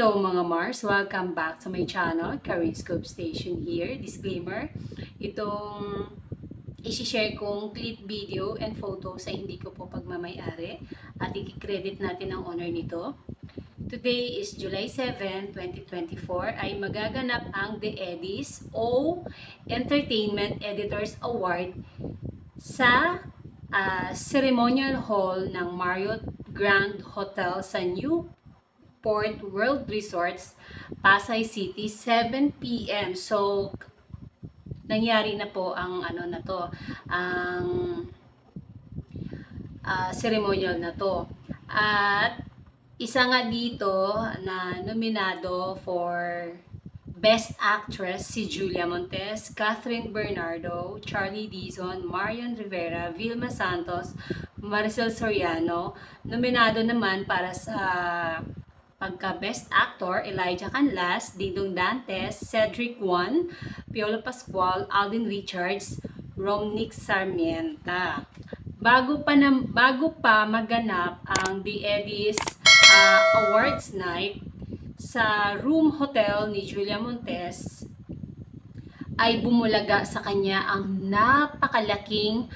Hello mga Mars! Welcome back to my channel, Cariscope Station here. Disclaimer, itong isi-share kong clip video and photo sa hindi ko po pagmamayari at i-credit natin ang owner nito. Today is July 7, 2024 ay magaganap ang The Eddies o Entertainment Editors Award sa ceremonial hall ng Marriott Grand Hotel sa Newport World Resorts, Pasay City, 7 PM. So, nangyari na po ang ang ceremonial na to. At isa nga dito na nominado for Best Actress si Julia Montes, Catherine Bernardo, Charlie Dizon, Marian Rivera, Vilma Santos, Maricel Soriano. Nominado naman para sa pagka-Best Actor, Elijah Canlas, Dingdong Dantes, Cedric Juan, Piolo Pascual, Alden Richards, Romnick Sarmienta. Bago pa maganap ang The Eddies Awards Night, sa room hotel ni Julia Montes ay bumulaga sa kanya ang napakalaking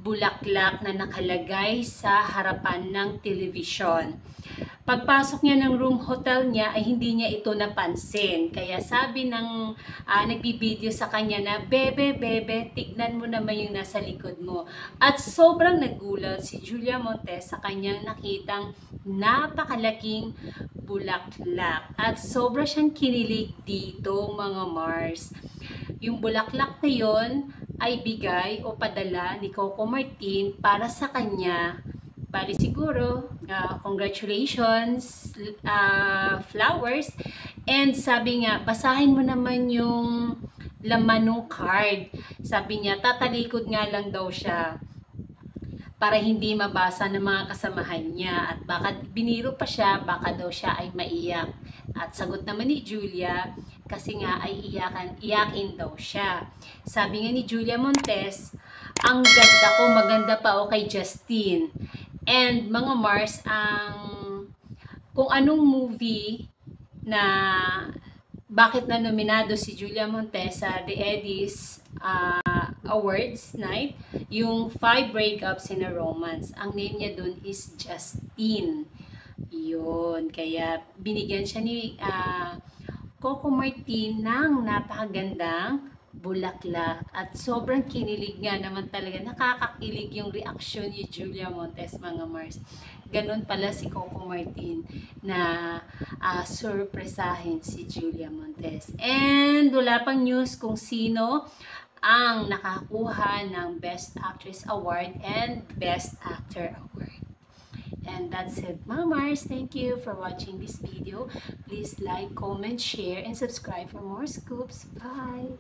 bulaklak na nakalagay sa harapan ng telebisyon. Pagpasok niya ng room hotel niya ay hindi niya ito napansin. Kaya sabi ng nagbibideo sa kanya na, bebe, tignan mo naman yung nasa likod mo. At sobrang nagulat si Julia Montes sa kanyang nakitang napakalaking bulaklak. At sobra siyang kinilig dito mga Mars. Yung bulaklak na yon ay bigay o padala ni Coco Martin para sa kanya. Bali siguro, congratulations, flowers. And sabi nga, basahin mo naman yung laman ng card. Sabi niya, tatalikod nga lang daw siya para hindi mabasa ng mga kasamahan niya. At baka biniro pa siya, baka daw siya ay maiyak. At sagot naman ni Julia, kasi nga ay iyakin daw siya. Sabi nga ni Julia Montes, ang ganda ko, maganda pa o kay Justine. And mga Mars, kung anong movie na bakit na nominado si Julia Montes sa The Eddies Awards Night, yung 5 Breakups in a Romance. Ang name niya dun is Justine. Yun, kaya binigyan siya ni Coco Martin ng napakagandang bulaklak. At sobrang kinilig nga naman talaga. Nakakakilig yung reaksyon ni Julia Montes mga Mars. Ganon pala si Coco Martin na surpresahin si Julia Montes. And wala pang news kung sino ang nakakuha ng Best Actress Award and Best Actor Award. And that's it mga Mars. Thank you for watching this video. Please like, comment, share, and subscribe for more scoops. Bye!